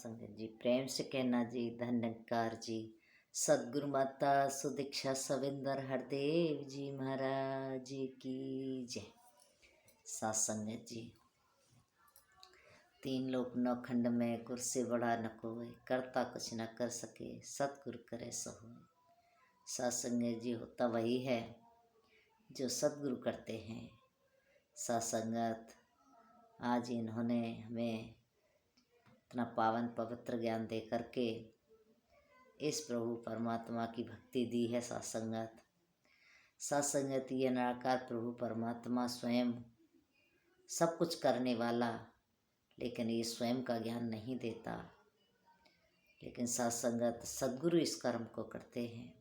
संगत जी प्रेम से कहना जी धन्यकार जी। सदगुरु माता सुदीक्षा सविंदर हरदेव जी महाराज जी की जय। सात संगत जी, तीन लोक नौखंड में गुर से बड़ा न कोई, करता कुछ न कर सके सतगुरु करे सो होय। सात संगत जी, होता वही है जो सतगुरु करते हैं। सात संगत, आज इन्होंने हमें इतना पावन पवित्र ज्ञान दे करके इस प्रभु परमात्मा की भक्ति दी है। सत्संगत सत्संगत ये निराकार प्रभु परमात्मा स्वयं सब कुछ करने वाला, लेकिन ये स्वयं का ज्ञान नहीं देता, लेकिन सत्संगत सद्गुरु इस कर्म को करते हैं।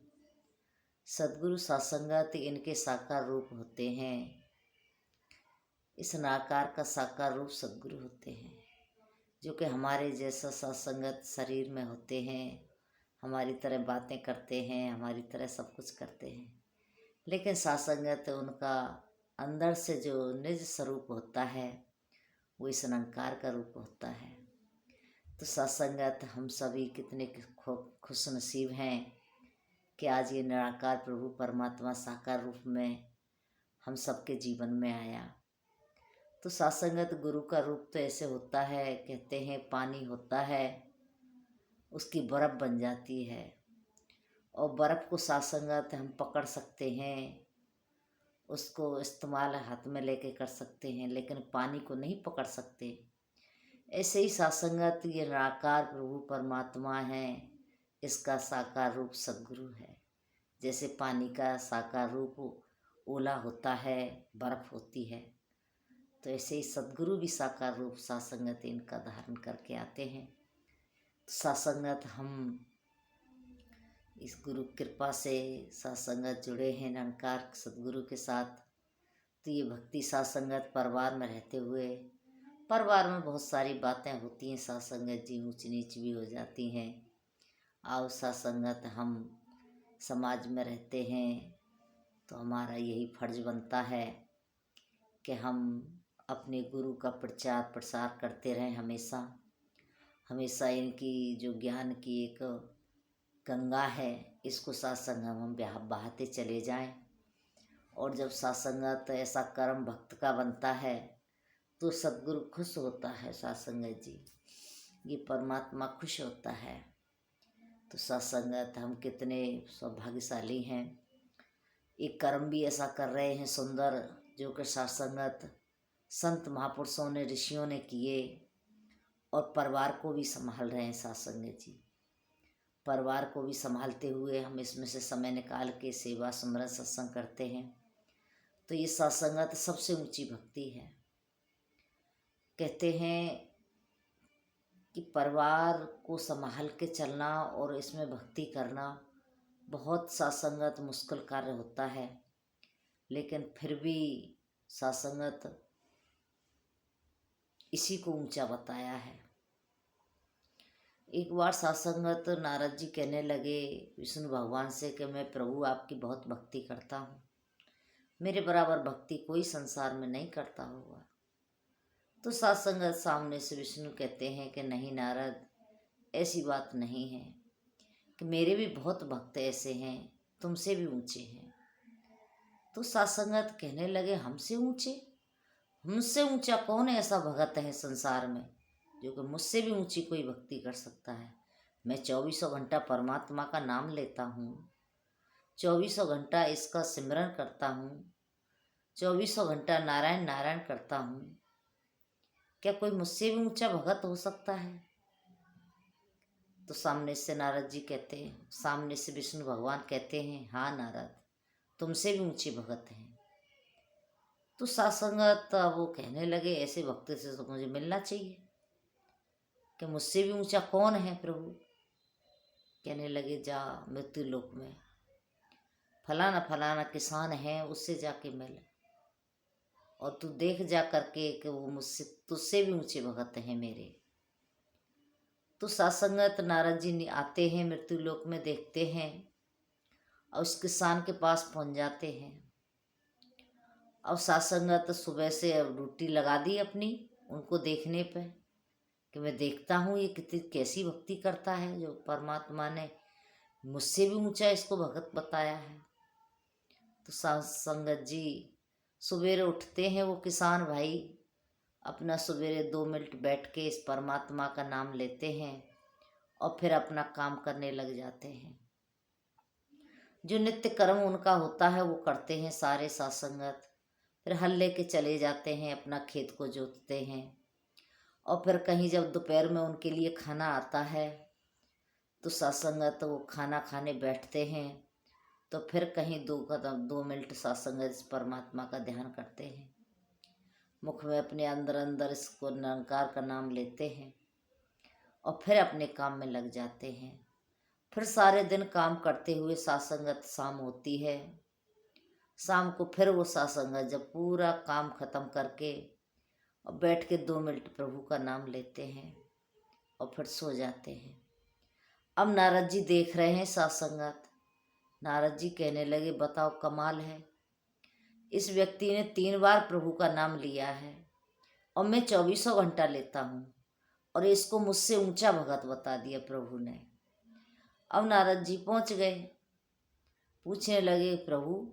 सद्गुरु सत्संगत इनके साकार रूप होते हैं। इस निराकार का साकार रूप सद्गुरु होते हैं, जो कि हमारे जैसा सत्संगत शरीर में होते हैं, हमारी तरह बातें करते हैं, हमारी तरह सब कुछ करते हैं, लेकिन सत्संगत उनका अंदर से जो निज स्वरूप होता है वो इस निरंकार का रूप होता है। तो सत्संगत हम सभी कितने खुश नसीब हैं कि आज ये निराकार प्रभु परमात्मा साकार रूप में हम सबके जीवन में आया। तो सत्संगत गुरु का रूप तो ऐसे होता है, कहते हैं पानी होता है उसकी बर्फ़ बन जाती है, और बर्फ़ को सत्संगत हम पकड़ सकते हैं, उसको इस्तेमाल हाथ में लेके कर सकते हैं, लेकिन पानी को नहीं पकड़ सकते। ऐसे ही सत्संगत ये निराकार प्रभु परमात्मा है, इसका साकार रूप सद्गुरु है। जैसे पानी का साकार रूप ओला होता है, बर्फ़ होती है, तो ऐसे ही सद्गुरु भी साकार रूप सत्संगत इनका धारण करके आते हैं। तो सत्संगत हम इस गुरु कृपा से सत्संगत जुड़े हैं निरंकार सद्गुरु के साथ। तो ये भक्ति सत्संगत परिवार में रहते हुए, परिवार में बहुत सारी बातें होती हैं सत्संगत जी, ऊंच नीच भी हो जाती हैं। आओ सत्संगत हम समाज में रहते हैं तो हमारा यही फर्ज बनता है कि हम अपने गुरु का प्रचार प्रसार करते रहें। हमेशा हमेशा इनकी जो ज्ञान की एक गंगा है, इसको सत्संग हम बहाते चले जाएं। और जब सत्संगत ऐसा कर्म भक्त का बनता है तो सद्गुरु खुश होता है। सत्संगत जी, ये परमात्मा खुश होता है। तो सत्संगत हम कितने सौभाग्यशाली हैं, एक कर्म भी ऐसा कर रहे हैं सुंदर, जो कि सत्संगत संत महापुरुषों ने ऋषियों ने किए, और परिवार को भी संभाल रहे हैं। सत्संगत जी, परिवार को भी संभालते हुए हम इसमें से समय निकाल के सेवा सुमरन सत्संग करते हैं। तो ये सत्संगत सबसे ऊंची भक्ति है। कहते हैं कि परिवार को संभाल के चलना और इसमें भक्ति करना बहुत सत्संगत मुश्किल कार्य होता है, लेकिन फिर भी सत्संगत इसी को ऊंचा बताया है। एक बार सत्संगत नारद जी कहने लगे विष्णु भगवान से कि मैं प्रभु आपकी बहुत भक्ति करता हूँ, मेरे बराबर भक्ति कोई संसार में नहीं करता होगा। तो सत्संगत सामने से विष्णु कहते हैं कि नहीं नारद, ऐसी बात नहीं है, कि मेरे भी बहुत भक्त ऐसे हैं, तुमसे भी ऊंचे हैं। तो सत्संगत कहने लगे हमसे ऊंचे? मुझसे ऊंचा कौन ऐसा भगत है संसार में जो कि मुझसे भी ऊंची कोई भक्ति कर सकता है? मैं 2400 घंटा परमात्मा का नाम लेता हूँ, 2400 घंटा इसका सिमरन करता हूँ, 2400 घंटा नारायण नारायण करता हूँ, क्या कोई मुझसे भी ऊंचा भगत हो सकता है? तो सामने से नारद जी कहते हैं, सामने से विष्णु भगवान कहते हैं हाँ नारद, तुमसे भी ऊंचे भगत हैं। तो सत्संगत वो कहने लगे ऐसे भक्त से तो मुझे मिलना चाहिए, कि मुझसे भी ऊंचा कौन है प्रभु? कहने लगे जा मृत्यु लोक में फलाना फलाना किसान है, उससे जाके मिल, और तू देख जा करके कि वो मुझसे तुझसे भी ऊंचे भगत हैं मेरे। तो सत्संगत नारद जी आते हैं मृत्यु लोक में, देखते हैं और उस किसान के पास पहुंच जाते हैं। और सत्संगत सुबह से रोटी लगा दी अपनी उनको देखने पे, कि मैं देखता हूँ ये कितनी कैसी भक्ति करता है, जो परमात्मा ने मुझसे भी ऊंचा इसको भगत बताया है। तो संगत जी सवेरे उठते हैं वो किसान भाई, अपना सवेरे 2 मिनट बैठ के इस परमात्मा का नाम लेते हैं और फिर अपना काम करने लग जाते हैं। जो नित्य कर्म उनका होता है वो करते हैं सारे सासंगत। फिर हल लेके चले जाते हैं, अपना खेत को जोतते हैं। और फिर कहीं जब दोपहर में उनके लिए खाना आता है तो सासंगत वो खाना खाने बैठते हैं। तो फिर कहीं 2 मिनट सासंगत इस परमात्मा का ध्यान करते हैं, मुख में अपने अंदर अंदर इसको निरंकार का नाम लेते हैं और फिर अपने काम में लग जाते हैं। फिर सारे दिन काम करते हुए सासंगत शाम होती है। शाम को फिर वो सासंगत जब पूरा काम खत्म करके और बैठ के 2 मिनट प्रभु का नाम लेते हैं और फिर सो जाते हैं। अब नारद जी देख रहे हैं सासंगत। नारद जी कहने लगे, बताओ कमाल है, इस व्यक्ति ने 3 बार प्रभु का नाम लिया है और मैं 24 घंटा लेता हूँ और इसको मुझसे ऊंचा भगत बता दिया प्रभु ने। अब नारद जी पहुँच गए, पूछने लगे, प्रभु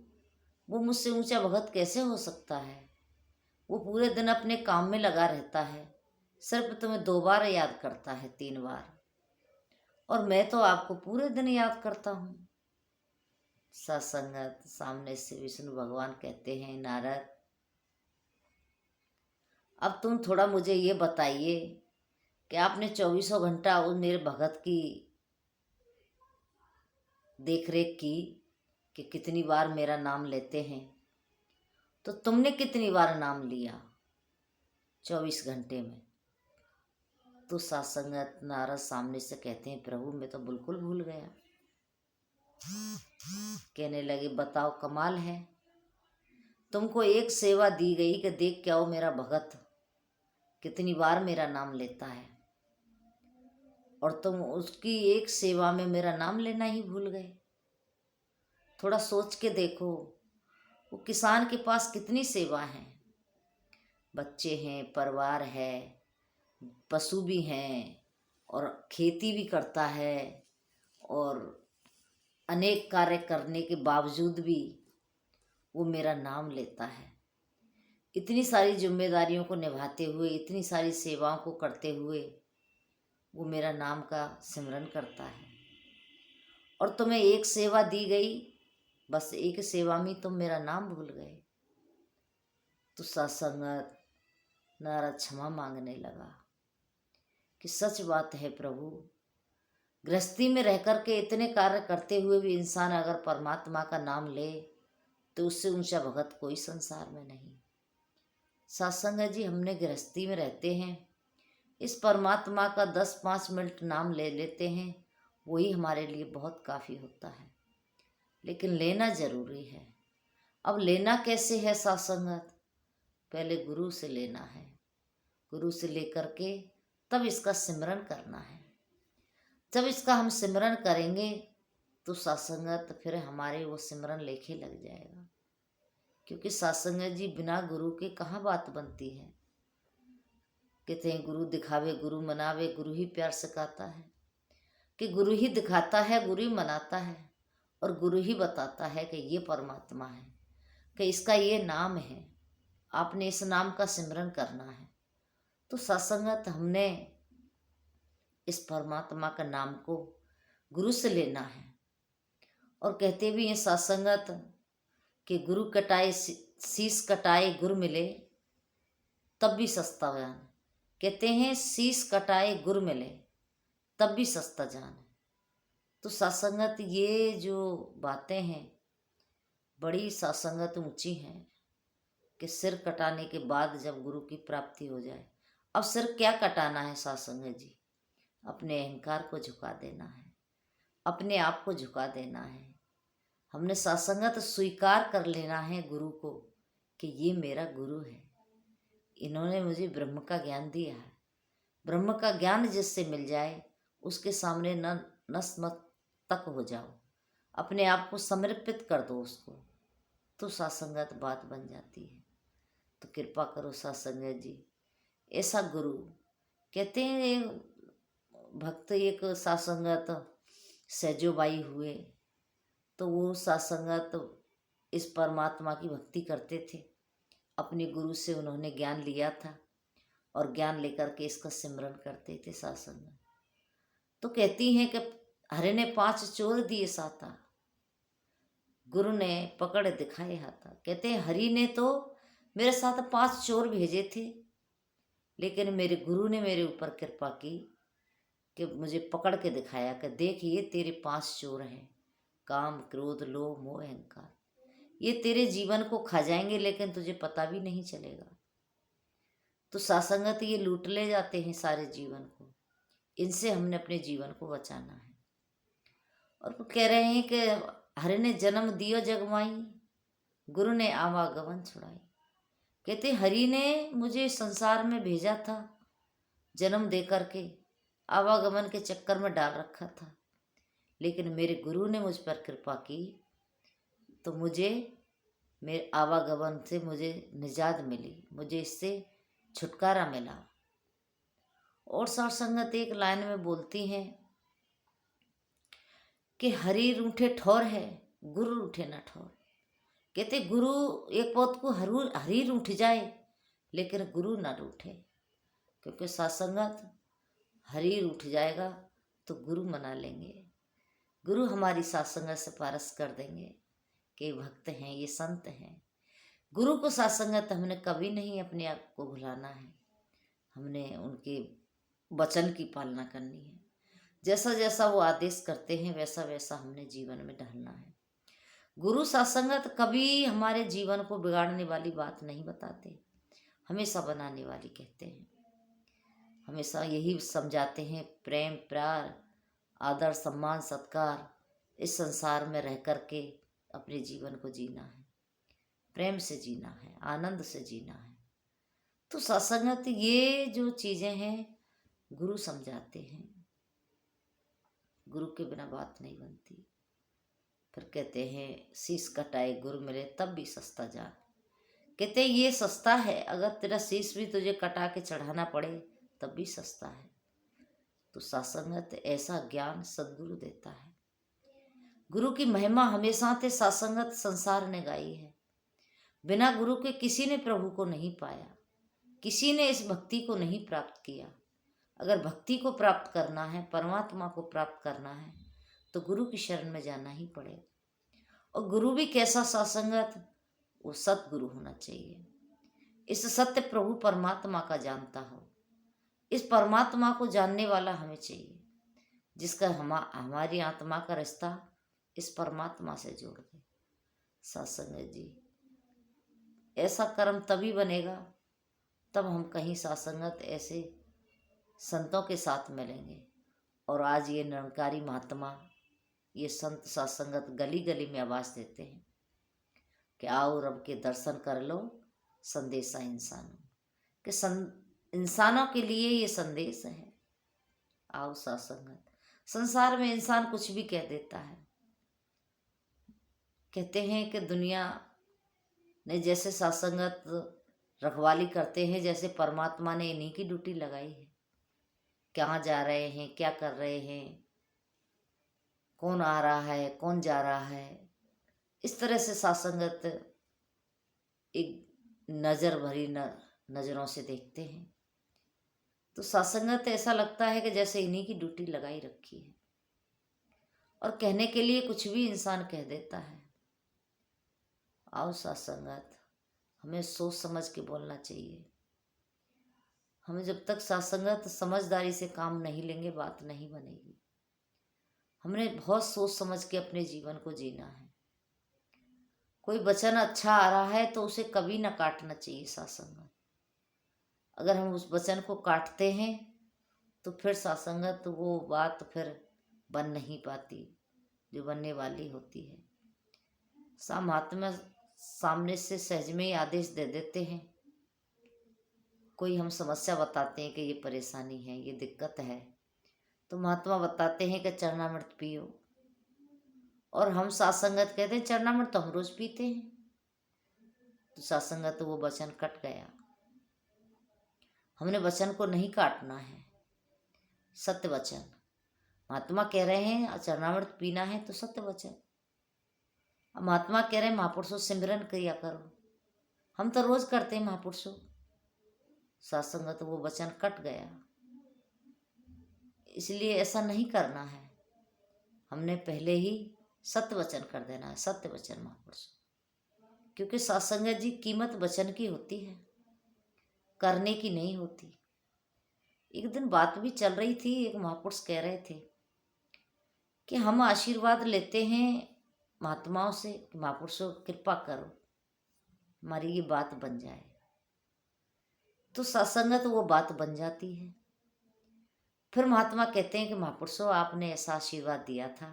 वो मुझसे ऊंचा भगत कैसे हो सकता है? वो पूरे दिन अपने काम में लगा रहता है, सिर्फ तुम्हें 2 बार याद करता है, 3 बार, और मैं तो आपको पूरे दिन याद करता हूँ। सत्संगत सामने से विष्णु भगवान कहते हैं, नारद अब तुम थोड़ा मुझे ये बताइए कि आपने 24 घंटा उस मेरे भगत की देख रेख की कि कितनी बार मेरा नाम लेते हैं, तो तुमने कितनी बार नाम लिया 24 घंटे में? तो सत्संगत नारद सामने से कहते हैं, प्रभु मैं तो बिल्कुल भूल गया। कहने लगे, बताओ कमाल है, तुमको एक सेवा दी गई कि देख के आओ मेरा भगत कितनी बार मेरा नाम लेता है, और तुम उसकी एक सेवा में मेरा नाम लेना ही भूल गए। थोड़ा सोच के देखो, वो किसान के पास कितनी सेवा है, बच्चे हैं, परिवार है, पशु भी हैं और खेती भी करता है, और अनेक कार्य करने के बावजूद भी वो मेरा नाम लेता है। इतनी सारी जिम्मेदारियों को निभाते हुए, इतनी सारी सेवाओं को करते हुए वो मेरा नाम का सिमरन करता है, और तुम्हें एक सेवा दी गई, बस एक सेवा में तुम मेरा नाम भूल गए। तो सत्संगत नारद क्षमा मांगने लगा कि सच बात है प्रभु, गृहस्थी में रह कर के इतने कार्य करते हुए भी इंसान अगर परमात्मा का नाम ले तो उससे ऊंचा भगत कोई संसार में नहीं। सत्संगत जी हमने गृहस्थी में रहते हैं, इस परमात्मा का 10-5 मिनट नाम ले लेते हैं, वही हमारे लिए बहुत काफ़ी होता है, लेकिन लेना जरूरी है। अब लेना कैसे है सत्संगत? पहले गुरु से लेना है, गुरु से लेकर के तब इसका सिमरन करना है। जब इसका हम सिमरन करेंगे तो सत्संगत फिर हमारे वो सिमरन लेखे लग जाएगा, क्योंकि सत्संगत जी बिना गुरु के कहाँ बात बनती है। कहते हैं गुरु दिखावे गुरु मनावे, गुरु ही प्यार सिखाता है, कि गुरु ही दिखाता है, गुरु ही मनाता है, और गुरु ही बताता है कि ये परमात्मा है, कि इसका ये नाम है, आपने इस नाम का सिमरन करना है। तो सत्संगत हमने इस परमात्मा का नाम को गुरु से लेना है। और कहते भी हैं सत्संगत कि गुरु कटाए शीस कटाए गुरु मिले तब भी सस्ता जान। कहते हैं शीस कटाए गुरु मिले तब भी सस्ता जान। तो सत्संगत ये जो बातें हैं बड़ी सत्संगत ऊंची हैं कि सिर कटाने के बाद जब गुरु की प्राप्ति हो जाए। अब सिर क्या कटाना है सत्संगत जी? अपने अहंकार को झुका देना है, अपने आप को झुका देना है। हमने सत्संगत स्वीकार कर लेना है गुरु को कि ये मेरा गुरु है, इन्होंने मुझे ब्रह्म का ज्ञान दिया है। ब्रह्म का ज्ञान जिससे मिल जाए उसके सामने नतमस्तक हो जाओ, अपने आप को समर्पित कर दो उसको, तो सत्संगत बात बन जाती है। तो कृपा करो सत्संगत जी, ऐसा गुरु कहते हैं भक्त एक सासंगत सैजोबाई हुए, तो वो सासंगत इस परमात्मा की भक्ति करते थे। अपने गुरु से उन्होंने ज्ञान लिया था और ज्ञान लेकर के इसका सिमरन करते थे सासंगत। तो कहती हैं कि हरि ने 5 चोर दिए साता, गुरु ने पकड़ दिखाए हाथा। कहते हैं हरि ने तो मेरे साथ 5 चोर भेजे थे, लेकिन मेरे गुरु ने मेरे ऊपर कृपा की कि मुझे पकड़ के दिखाया कि देख ये तेरे 5 चोर हैं, काम क्रोध लोभ मोह अहंकार। ये तेरे जीवन को खा जाएंगे लेकिन तुझे पता भी नहीं चलेगा। तो सासंगत ये लूट ले जाते हैं सारे जीवन को, इनसे हमने अपने जीवन को बचाना है। और वो कह रहे हैं कि हरि ने जन्म दियो जगमाई, गुरु ने आवागमन छुड़ाई। कहते हरि ने मुझे संसार में भेजा था, जन्म दे करके आवागमन के चक्कर में डाल रखा था, लेकिन मेरे गुरु ने मुझ पर कृपा की तो मुझे मेरे आवागमन से मुझे निजात मिली, मुझे इससे छुटकारा मिला। और सारसंगत एक लाइन में बोलती हैं कि हरि रूठे ठौर है, गुरु रूठे न ठौर। कहते गुरु एक पौध को हरि रूठ जाए लेकिन गुरु ना रूठे, क्योंकि सासंगत हरि रूठ जाएगा तो गुरु मना लेंगे, गुरु हमारी सासंगत से पारस कर देंगे कि ये भक्त हैं, ये संत हैं। गुरु को सासंगत हमने कभी नहीं अपने आप को भुलाना है, हमने उनके वचन की पालना करनी है। जैसा जैसा वो आदेश करते हैं वैसा वैसा हमने जीवन में ढलना है। गुरु सासंगत कभी हमारे जीवन को बिगाड़ने वाली बात नहीं बताते, हमेशा बनाने वाली कहते हैं। हमेशा यही समझाते हैं प्रेम प्यार आदर सम्मान सत्कार इस संसार में रह कर के अपने जीवन को जीना है, प्रेम से जीना है, आनंद से जीना है। तो सत्संगत ये जो चीज़ें हैं गुरु समझाते हैं, गुरु के बिना बात नहीं बनती। फिर कहते हैं शीश कटाए गुरु मिले तब भी सस्ता जान। कहते ये सस्ता है, अगर तेरा शीश भी तुझे कटा के चढ़ाना पड़े तब भी सस्ता है। तो सत्संगत ऐसा ज्ञान सद्गुरु देता है। गुरु की महिमा हमेशा से सत्संगत संसार ने गाई है। बिना गुरु के किसी ने प्रभु को नहीं पाया, किसी ने इस भक्ति को नहीं प्राप्त किया। अगर भक्ति को प्राप्त करना है, परमात्मा को प्राप्त करना है, तो गुरु की शरण में जाना ही पड़ेगा। और गुरु भी कैसा सत्संगत, वो सतगुरु होना चाहिए। इस सत्य प्रभु परमात्मा का जानता हो, इस परमात्मा को जानने वाला हमें चाहिए, जिसका हमारी आत्मा का रिश्ता इस परमात्मा से जोड़ दे। सत्संगत जी ऐसा कर्म तभी बनेगा तब हम कहीं सत्संगत ऐसे संतों के साथ मिलेंगे। और आज ये निरंकारी महात्मा, ये संत सत्संगत गली गली में आवाज़ देते हैं कि आओ रब के दर्शन कर लो, संदेशा इंसानों के इंसानों के लिए ये संदेश है। आओ सत्संगत। संसार में इंसान कुछ भी कह देता है। कहते हैं कि दुनिया ने जैसे सत्संगत रखवाली करते हैं, जैसे परमात्मा ने इन्हीं की ड्यूटी लगाई है। कहाँ जा रहे हैं, क्या कर रहे हैं, कौन आ रहा है, कौन जा रहा है, इस तरह से सत्संगत एक नज़र भरी नज़रों से देखते हैं। तो सत्संगत ऐसा लगता है कि जैसे इन्हीं की ड्यूटी लगाई रखी है, और कहने के लिए कुछ भी इंसान कह देता है। आओ सत्संगत, हमें सोच समझ के बोलना चाहिए। हमें जब तक सत्संगत समझदारी से काम नहीं लेंगे बात नहीं बनेगी। हमने बहुत सोच समझ के अपने जीवन को जीना है। कोई वचन अच्छा आ रहा है तो उसे कभी ना काटना चाहिए सत्संगत। अगर हम उस वचन को काटते हैं तो फिर सत्संगत वो बात फिर बन नहीं पाती जो बनने वाली होती है। महात्मा सामने से सहज में ही आदेश दे देते हैं। कोई हम समस्या बताते हैं कि ये परेशानी है, ये दिक्कत है, तो महात्मा बताते हैं कि चरणामृत पियो, और हम सत्संगत कहते हैं चरणामृत तो हम रोज पीते हैं। तो सत्संगत वो वचन कट गया। हमने वचन को नहीं काटना है, सत्य वचन। महात्मा कह रहे हैं चरणामृत पीना है तो सत्य वचन। अब महात्मा कह रहे हैं महापुरुषों सिमरन किया करो, हम तो रोज करते हैं महापुरुषों। सत्संग तो वो वचन कट गया, इसलिए ऐसा नहीं करना है। हमने पहले ही सत्य वचन कर देना है, सत्य वचन महापुरुषों। क्योंकि सत्संग जी कीमत वचन की होती है, करने की नहीं होती। एक दिन बात भी चल रही थी, एक महापुरुष कह रहे थे कि हम आशीर्वाद लेते हैं महात्माओं से कि महापुरुषों कृपा करो हमारी ये बात बन जाए, तो सत्संग तो वो बात बन जाती है। फिर महात्मा कहते हैं कि महापुरुषों आपने ऐसा आशीर्वाद दिया था,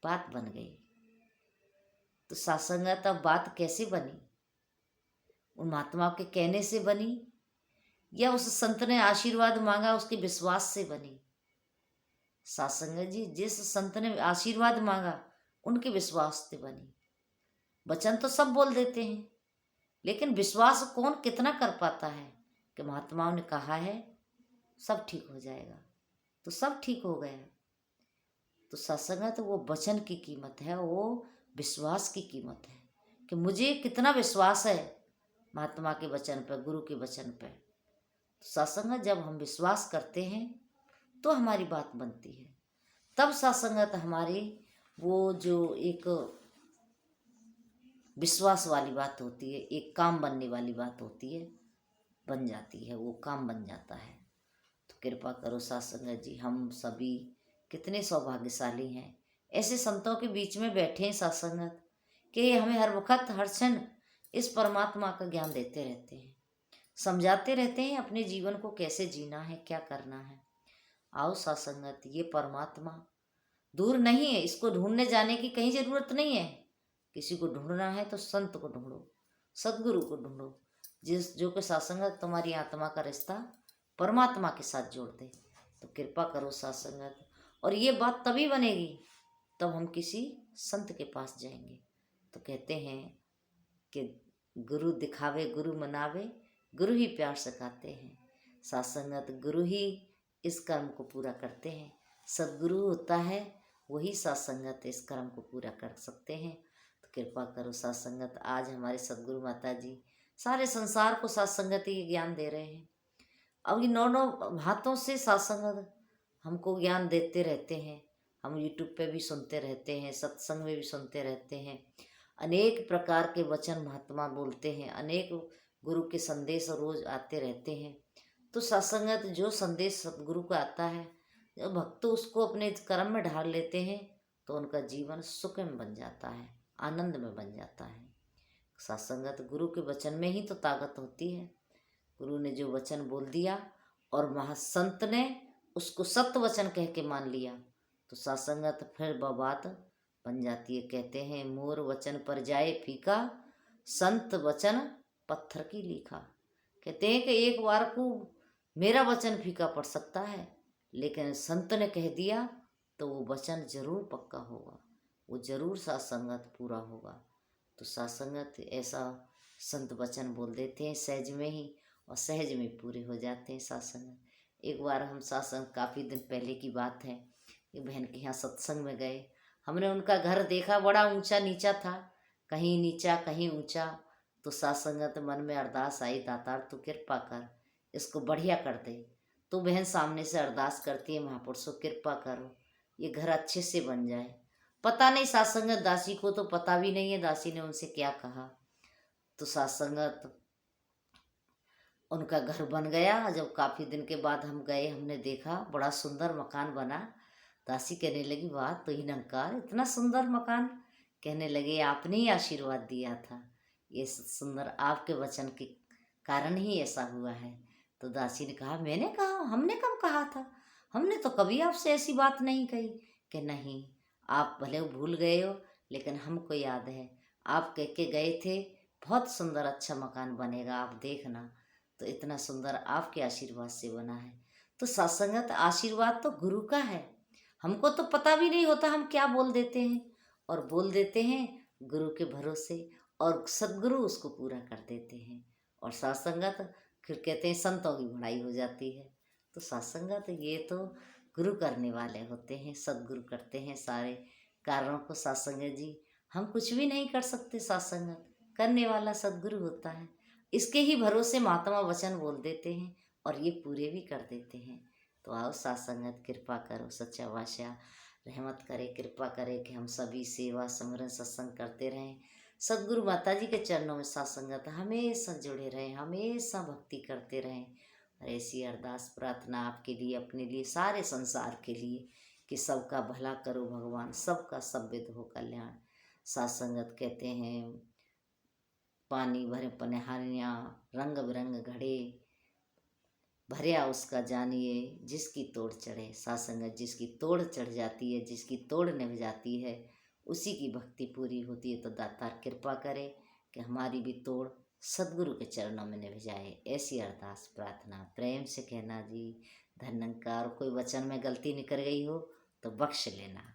बात बन गई। तो सत्संग तब बात कैसे बनी? उन महात्माओं के कहने से बनी या उस संत ने आशीर्वाद मांगा उसके विश्वास से बनी? सत्संग जी जिस संत ने आशीर्वाद मांगा उनके विश्वास से बनी। वचन तो सब बोल देते हैं, लेकिन विश्वास कौन कितना कर पाता है कि महात्माओं ने कहा है सब ठीक हो जाएगा, तो सब ठीक हो गया। तो सत्संग तो वो वचन की कीमत है, वो विश्वास की कीमत है कि मुझे कितना विश्वास है महात्मा के वचन पर, गुरु के वचन पर। तो सत्संग जब हम विश्वास करते हैं तो हमारी बात बनती है, तब सत्संगत हमारी वो जो एक विश्वास वाली बात होती है, एक काम बनने वाली बात होती है, बन जाती है, वो काम बन जाता है। तो कृपा करो सत्संग जी, हम सभी कितने सौभाग्यशाली हैं, ऐसे संतों के बीच में बैठे हैं सत्संगत कि हमें हर वक्त हर क्षण इस परमात्मा का ज्ञान देते रहते हैं, समझाते रहते हैं अपने जीवन को कैसे जीना है, क्या करना है। आओ सत्संगत, ये परमात्मा दूर नहीं है, इसको ढूंढने जाने की कहीं जरूरत नहीं है। किसी को ढूंढना है तो संत को ढूंढो, सदगुरु को ढूंढो, जो कि सत्संगत तुम्हारी आत्मा का रिश्ता परमात्मा के साथ जोड़ दे। तो कृपा करो सत्संगत, और ये बात तभी बनेगी तब हम किसी संत के पास जाएंगे। तो कहते हैं कि गुरु दिखावे गुरु मनावे, गुरु ही प्यार सिखाते हैं। सत्संगत गुरु ही इस कर्म को पूरा करते हैं, सदगुरु होता है वही सत्संगत इस कर्म को पूरा कर सकते हैं। तो कृपा करो सत्संगत, आज हमारे सदगुरु माता जी सारे संसार को सत्संगत ही ज्ञान दे रहे हैं। अब ये नौ हाथों से सत्संगत हमको ज्ञान देते रहते हैं। हम यूट्यूब पे भी सुनते रहते हैं, सत्संग में भी सुनते रहते हैं, अनेक प्रकार के वचन महात्मा बोलते हैं, अनेक गुरु के संदेश रोज आते रहते हैं। तो सत्संगत जो संदेश सतगुरु का आता है, जब भक्त उसको अपने कर्म में ढाल लेते हैं तो उनका जीवन सुख में बन जाता है, आनंद में बन जाता है। सत्संगत गुरु के वचन में ही तो ताकत होती है। गुरु ने जो वचन बोल दिया और महासंत ने उसको सत्य वचन कह के मान लिया, तो सत्संगत फिर बात बन जाती है। कहते हैं मोर वचन पर जाए फीका, संत वचन पत्थर की लिखा। कहते हैं कि एक बार को मेरा वचन फीका पड़ सकता है, लेकिन संत ने कह दिया तो वो वचन जरूर पक्का होगा, वो जरूर सत्संगत पूरा होगा। तो सत्संगत ऐसा संत वचन बोल देते हैं सहज में ही, और सहज में पूरे हो जाते हैं सत्संग। एक बार हम सत्संग, काफ़ी दिन पहले की बात है, कि बहन के यहाँ सत्संग में गए। हमने उनका घर देखा, बड़ा ऊंचा नीचा था, कहीं नीचा कहीं ऊंचा। तो सत्संगत मन में अरदास आई, दातार तू कृपा कर, इसको बढ़िया कर दे। तो बहन सामने से अरदास करती है, महापुरुषों कृपा करो ये घर अच्छे से बन जाए। पता नहीं सत्संगत दासी को तो पता भी नहीं है दासी ने उनसे क्या कहा। तो सत्संगत उनका घर बन गया। जब काफ़ी दिन के बाद हम गए, हमने देखा बड़ा सुंदर मकान बना। दासी कहने लगी वाह तो ही निरंकार, इतना सुंदर मकान। कहने लगे आपने ही आशीर्वाद दिया था, ये सुंदर आपके वचन के कारण ही ऐसा हुआ है। तो दासी ने कहा मैंने कहा, हमने कब कहा था, हमने तो कभी आपसे ऐसी बात नहीं कही। कि नहीं, आप भले भूल गए हो लेकिन हमको याद है, आप कह के गए थे बहुत सुंदर अच्छा मकान बनेगा, आप देखना। तो इतना सुंदर आपके आशीर्वाद से बना है। तो सत्संगत आशीर्वाद तो गुरु का है, हमको तो पता भी नहीं होता, हम क्या बोल देते हैं, और बोल देते हैं गुरु के भरोसे, और सदगुरु उसको पूरा कर देते हैं। और सत्संगत फिर कहते हैं संतों की बड़ाई हो जाती है। तो सत्संगत ये तो गुरु करने वाले होते हैं, सदगुरु करते हैं सारे कारणों को। सत्संगत जी हम कुछ भी नहीं कर सकते, सत्संगत करने वाला सदगुरु होता है। इसके ही भरोसे महात्मा वचन बोल देते हैं और ये पूरे भी कर देते हैं। तो आओ सत्संगत, कृपा करो, सच्चा बादशाह रहमत करे, कृपा करे कि हम सभी सेवा समरण सत्संग करते रहें। सदगुरु माता जी के चरणों में सत्संगत हमेशा जुड़े रहें, हमेशा भक्ति करते रहें। और ऐसी अरदास प्रार्थना आपके लिए, अपने लिए, सारे संसार के लिए कि सबका भला करो भगवान, सबका सब विध हो कल्याण। सत्संगत कहते हैं पानी भरे पनहारियाँ, रंग बिरंग घड़े भरिया उसका जानिए जिसकी तोड़ चढ़े। सत्संगत जिसकी तोड़ चढ़ जाती है, जिसकी तोड़ निभ जाती है, उसी की भक्ति पूरी होती है। तो दातार कृपा करे कि हमारी भी तोड़ सदगुरु के चरणों में निभ जाए। ऐसी अरदास प्रार्थना प्रेम से कहना जी। धन्यकार। कोई वचन में गलती निकल गई हो तो बख्श लेना।